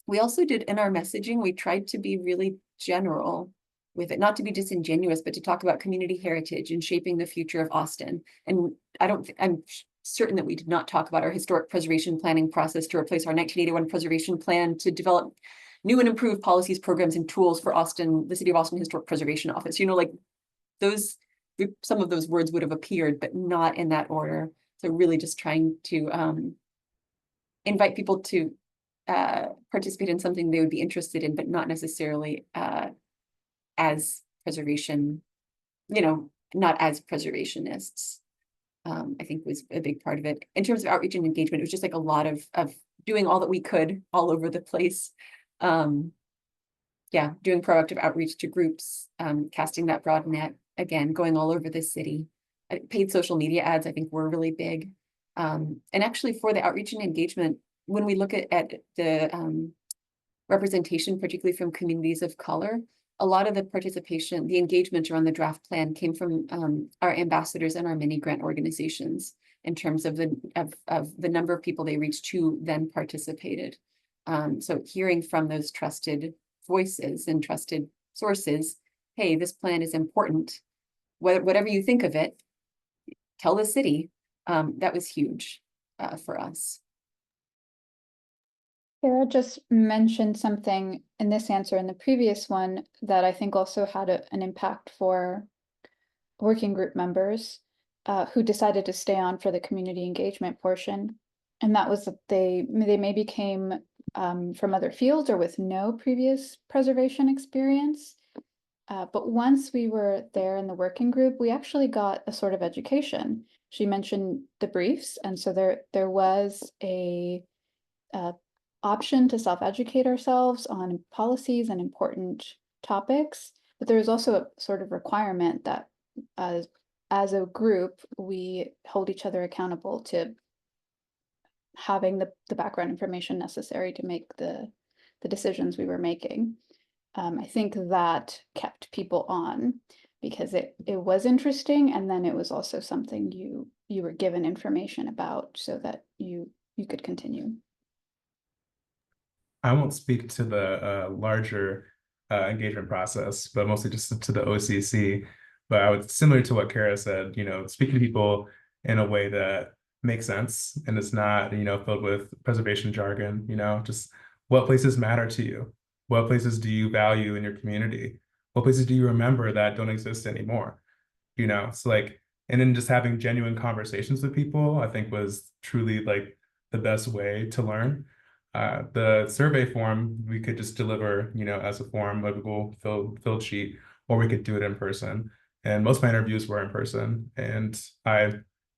We also did, in our messaging, we tried to be really general with it, not to be disingenuous, but to talk about community heritage and shaping the future of Austin. And I'm certain that we did not talk about our historic preservation planning process to replace our 1981 preservation plan to develop new and improved policies, programs, and tools for Austin, the City of Austin Historic Preservation Office. You know, like those, some of those words would have appeared, but not in that order. So really just trying to invite people to participate in something they would be interested in, but not necessarily as preservation, you know, not as preservationists. I think was a big part of it. In terms of outreach and engagement, it was just like a lot of doing all that we could all over the place. Yeah, doing proactive outreach to groups, casting that broad net, again, going all over the city. Paid social media ads, I think, were really big. And actually for the outreach and engagement, when we look at the representation, particularly from communities of color, a lot of the participation, the engagement around the draft plan came from our ambassadors and our mini grant organizations in terms of the number of people they reached who then participated. So hearing from those trusted voices and trusted sources, hey, this plan is important. Whatever you think of it, tell the city. That was huge for us.
Cara just mentioned something in this answer and the previous one that I think also had an impact for working group members who decided to stay on for the community engagement portion. And that was that they maybe came from other fields or with no previous preservation experience. But once we were there in the working group, we actually got a sort of education. She mentioned the briefs, and so there was a option to self-educate ourselves on policies and important topics, but there was also a sort of requirement that as a group, we hold each other accountable to having the background information necessary to make the decisions we were making. I think that kept people on because it was interesting, and then it was also something you were given information about so that you could continue.
I won't speak to the larger engagement process, but mostly just to the OCC. But I would, similar to what Cara said, you know, speaking to people in a way that makes sense and it's not, you know, filled with preservation jargon, you know, just what places matter to you? What places do you value in your community? What places do you remember that don't exist anymore? You know, so like, and then just having genuine conversations with people, I think was truly like the best way to learn. The survey form, we could just deliver, you know, as a form, a Google filled sheet, or we could do it in person. And most of my interviews were in person. And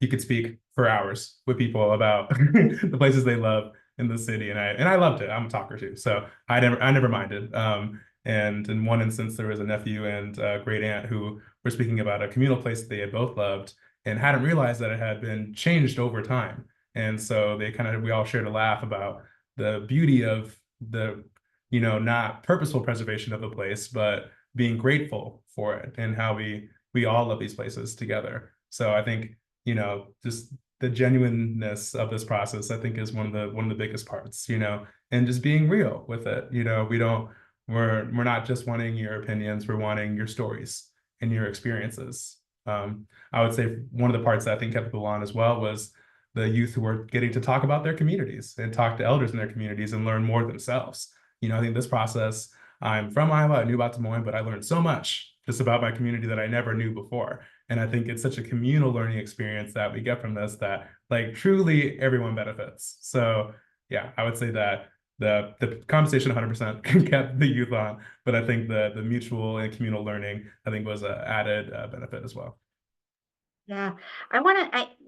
you could speak for hours with people about the places they love in the city. And I loved it. I'm a talker too. So I never minded. And in one instance, there was a nephew and a great aunt who were speaking about a communal place that they had both loved and hadn't realized that it had been changed over time. And so we all shared a laugh about the beauty of the, you know, not purposeful preservation of the place, but being grateful for it and how we all love these places together. So I think, you know, just the genuineness of this process, I think, is one of the biggest parts, you know, and just being real with it. You know, we're not just wanting your opinions, we're wanting your stories and your experiences. I would say one of the parts that I think kept people on as well was the youth who were getting to talk about their communities and talk to elders in their communities and learn more themselves. You know, I think this process, I'm from Iowa, I knew about Des Moines, but I learned so much just about my community that I never knew before. And I think it's such a communal learning experience that we get from this that like truly everyone benefits. So yeah, I would say that the conversation 100% kept the youth on, but I think the mutual and communal learning, I think, was an added benefit as well.
Yeah,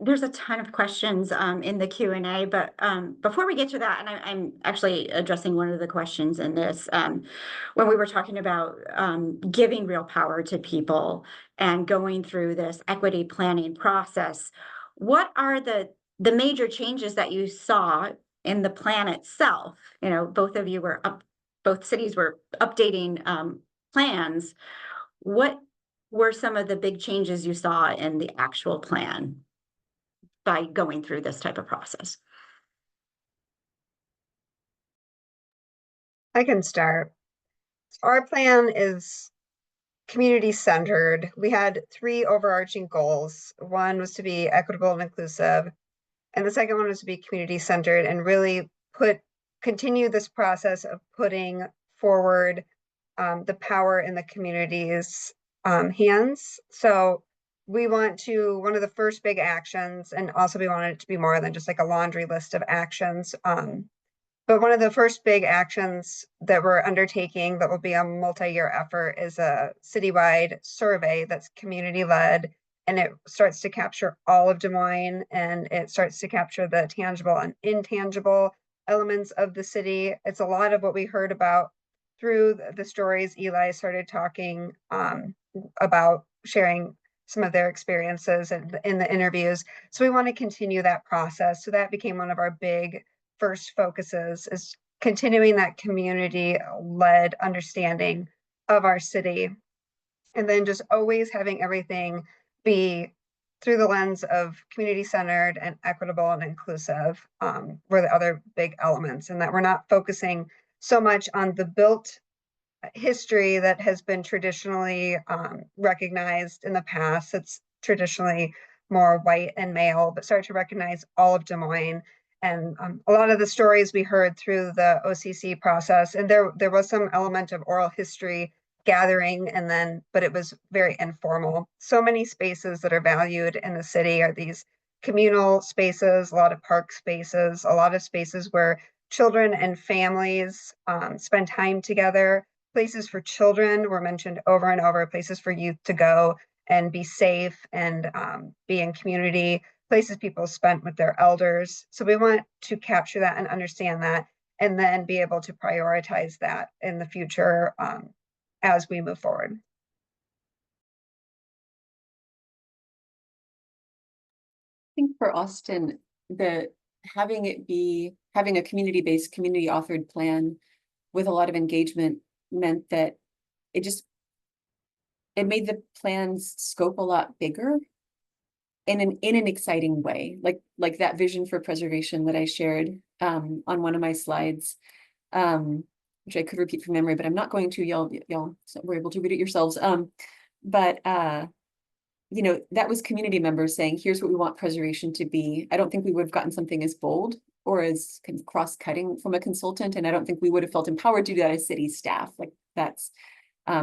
there's a ton of questions in the Q&A, but before we get to that, and I'm actually addressing one of the questions in this, when we were talking about giving real power to people and going through this equity planning process, what are the major changes that you saw in the plan itself? You know, both cities were updating plans. What were some of the big changes you saw in the actual plan by going through this type of process?
I can start. Our plan is community-centered. We had 3 overarching goals. One was to be equitable and inclusive, and the second one was to be community-centered and really continue this process of putting forward the power in the community's hands. So we want to, one of the first big actions, and also we want it to be more than just like a laundry list of actions. But one of the first big actions that we're undertaking that will be a multi-year effort is a citywide survey that's community-led, and it starts to capture all of Des Moines, and it starts to capture the tangible and intangible elements of the city. It's a lot of what we heard about through the stories. Eli started talking about sharing some of their experiences in the interviews. So we want to continue that process. So that became one of our big first focuses, is continuing that community-led understanding of our city. And then just always having everything be through the lens of community-centered and equitable and inclusive were the other big elements, and that we're not focusing so much on the built history that has been traditionally recognized in the past. It's traditionally more white and male, but start to recognize all of Des Moines. And a lot of the stories we heard through the OCC process, and there was some element of oral history gathering, and then, but it was very informal. So many spaces that are valued in the city are these communal spaces, a lot of park spaces, a lot of spaces where children and families spend time together. Places for children were mentioned over and over, places for youth to go and be safe and be in community, places people spent with their elders. So we want to capture that and understand that, and then be able to prioritize that in the future as we move forward.
I think for Austin, having a community-based, community-authored plan with a lot of engagement meant that it made the plan's scope a lot bigger in an exciting way, like that vision for preservation that I shared on one of my slides, which I could repeat from memory, but I'm not going to. Y'all were able to read it yourselves. But you know, that was community members saying, here's what we want preservation to be. I don't think we would have gotten something as bold or as kind of cross-cutting from a consultant, and I don't think we would have felt empowered to do that as city staff. Like that's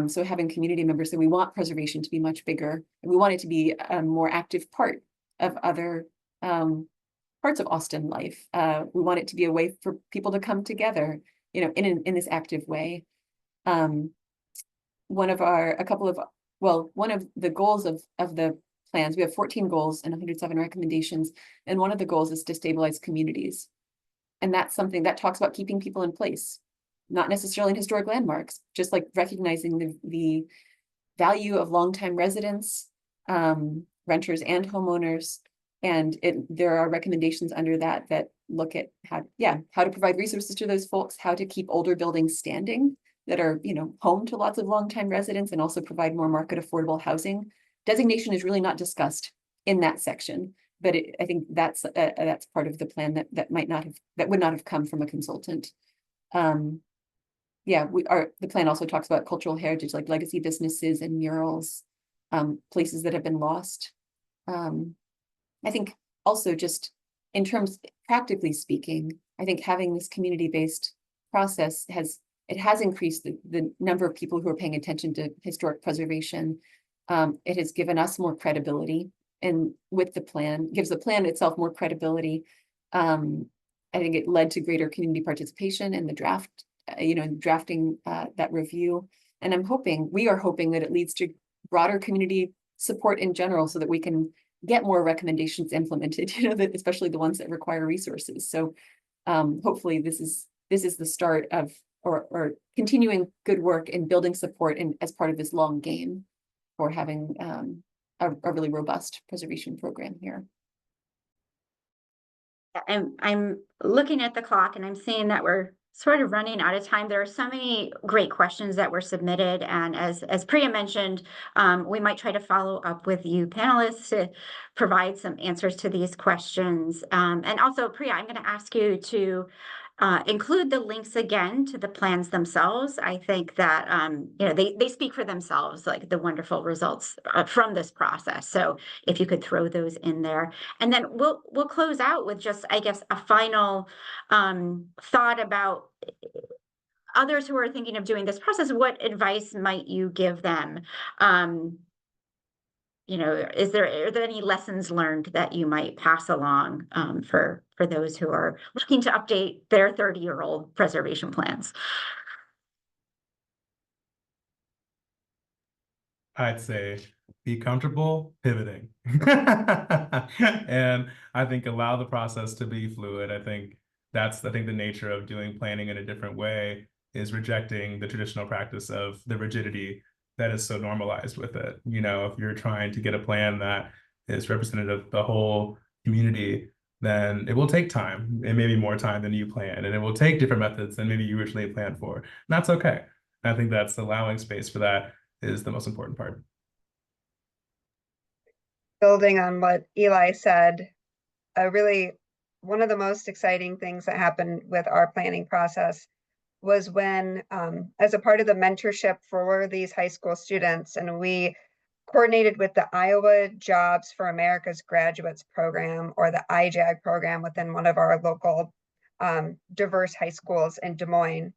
so having community members say we want preservation to be much bigger, and we want it to be a more active part of other parts of Austin life. We want it to be a way for people to come together, you know, in this active way. One of the goals of the plans, we have 14 goals and 107 recommendations, and one of the goals is to stabilize communities. And that's something that talks about keeping people in place, not necessarily in historic landmarks, just like recognizing the value of longtime residents, renters and homeowners. And there are recommendations under that look at how to provide resources to those folks, how to keep older buildings standing that are, you know, home to lots of longtime residents, and also provide more market affordable housing. Designation is really not discussed in that section, but I think that's part of the plan that would not have come from a consultant. The plan also talks about cultural heritage, like legacy businesses and murals, places that have been lost. I think also, just in terms, practically speaking, I think having this community-based process has increased the number of people who are paying attention to historic preservation. It has given us more credibility, and with the plan, gives the plan itself more credibility. I think it led to greater community participation in the draft, drafting that review. And we are hoping that it leads to broader community support in general, so that we can get more recommendations implemented, that especially the ones that require resources. So hopefully this is the start of or continuing good work in building support as part of this long game for having a really robust preservation program here.
I'm looking at the clock, and I'm seeing that we're sort of running out of time. There are so many great questions that were submitted, and as Priya mentioned, we might try to follow up with you panelists to provide some answers to these questions. And also, Priya, I'm going to ask you to include the links again to the plans themselves. I think that they speak for themselves, like the wonderful results from this process. So if you could throw those in there, and then we'll close out with just, I guess, a final thought about others who are thinking of doing this process, what advice might you give them? You know, are there any lessons learned that you might pass along for those who are looking to update their 30-year-old preservation plans?
I'd say be comfortable pivoting. And I think allow the process to be fluid. I think the nature of doing planning in a different way is rejecting the traditional practice of the rigidity that is so normalized with it. You know, if you're trying to get a plan that is representative of the whole community, then it will take time, and maybe more time than you planned, and it will take different methods than maybe you originally planned for. And that's okay. I think that's allowing space for that is the most important part.
Building on what Eli said, really one of the most exciting things that happened with our planning process was when, as a part of the mentorship for these high school students, and we coordinated with the Iowa Jobs for America's Graduates program, or the IJAG program, within one of our local diverse high schools in Des Moines.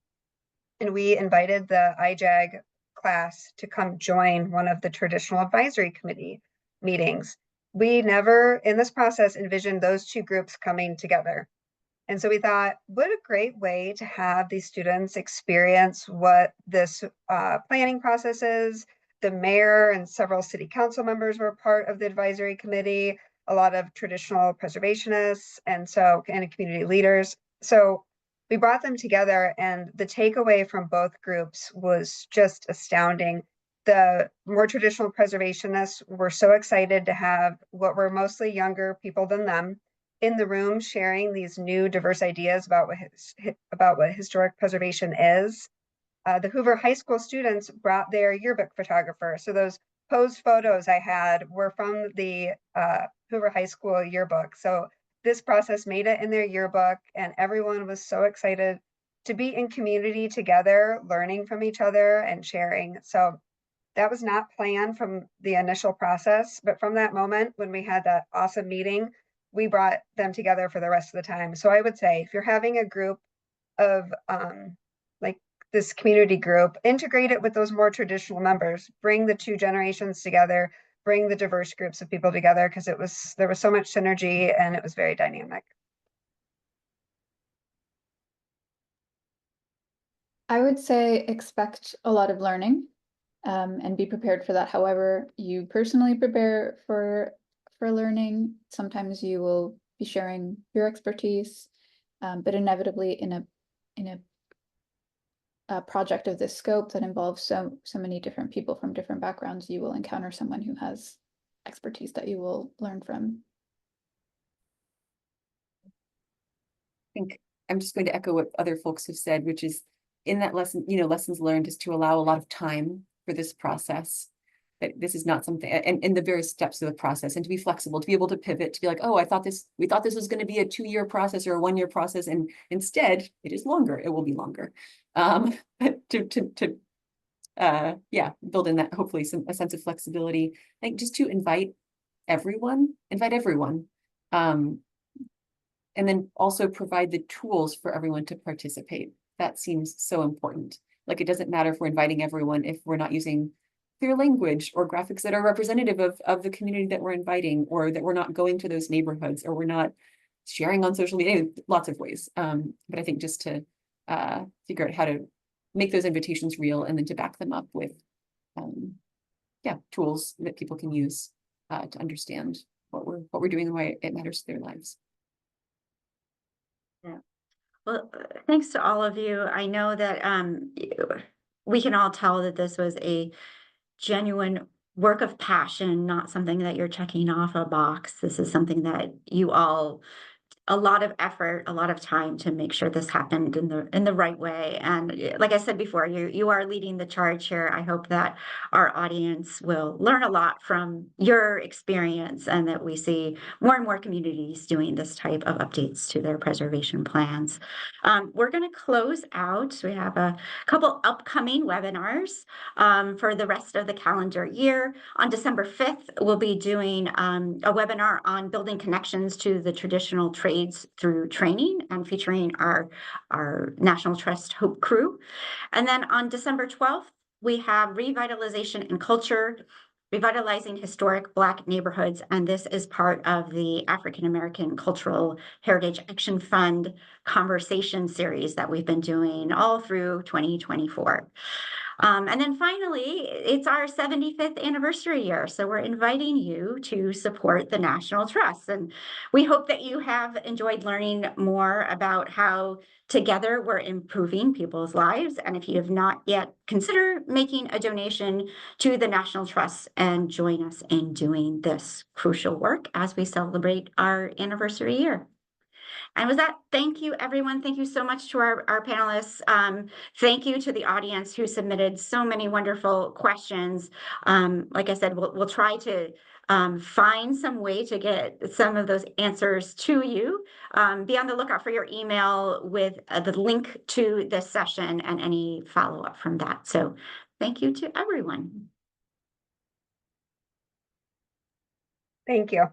And we invited the IJAG class to come join one of the traditional advisory committee meetings. We never in this process envisioned those two groups coming together. And so we thought, what a great way to have these students experience what this planning process is. The mayor and several city council members were part of the advisory committee, a lot of traditional preservationists and community leaders. So we brought them together, and the takeaway from both groups was just astounding. The more traditional preservationists were so excited to have what were mostly younger people than them in the room sharing these new diverse ideas about what historic preservation is. The Hoover High School students brought their yearbook photographer. So those posed photos I had were from the Hoover High School yearbook. So this process made it in their yearbook, and everyone was so excited to be in community together, learning from each other and sharing. So that was not planned from the initial process, but from that moment when we had that awesome meeting, we brought them together for the rest of the time. So I would say, if you're having a group of like this community group, integrate it with those more traditional members, bring the two generations together, bring the diverse groups of people together, because there was so much synergy and it was very dynamic.
I would say expect a lot of learning and be prepared for that. However you personally prepare for learning, sometimes you will be sharing your expertise, but inevitably in a project of this scope that involves so many different people from different backgrounds, you will encounter someone who has expertise that you will learn from.
I think I'm just going to echo what other folks have said, which is in that lesson, lessons learned is to allow a lot of time for this process. That this is not something, and in the various steps of the process, and to be flexible, to be able to pivot, to be like, oh, we thought this was going to be a 2-year process or a 1-year process, and instead it is longer. It will be longer. Build in that hopefully a sense of flexibility. I think just to invite everyone, and then also provide the tools for everyone to participate. That seems so important. Like, it doesn't matter if we're inviting everyone if we're not using clear language or graphics that are representative of the community that we're inviting, or that we're not going to those neighborhoods, or we're not sharing on social media, lots of ways. But I think just to figure out how to make those invitations real, and then to back them up with tools that people can use to understand what we're doing and why it matters to their lives.
Yeah. Well, thanks to all of you. I know that we can all tell that this was a genuine work of passion, not something that you're checking off a box. This is something that you all, a lot of effort, a lot of time to make sure this happened in the right way. And like I said before, you are leading the charge here. I hope that our audience will learn a lot from your experience, and that we see more and more communities doing this type of updates to their preservation plans. We're going to close out. We have a couple upcoming webinars for the rest of the calendar year. On December 5th, we'll be doing a webinar on building connections to the traditional trade decades through training and featuring our National Trust Hope crew. And then on December 12th, we have Revitalization and Culture, Revitalizing Historic Black Neighborhoods. And this is part of the African American Cultural Heritage Action Fund conversation series that we've been doing all through 2024. And then finally, it's our 75th anniversary year. So we're inviting you to support the National Trust. And we hope that you have enjoyed learning more about how together we're improving people's lives. And if you have not yet, consider making a donation to the National Trust and join us in doing this crucial work as we celebrate our anniversary year. And with that, thank you, everyone. Thank you so much to our panelists. Thank you to the audience who submitted so many wonderful questions. Like I said, we'll try to find some way to get some of those answers to you. Be on the lookout for your email with the link to this session and any follow-up from that. So thank you to everyone.
Thank you.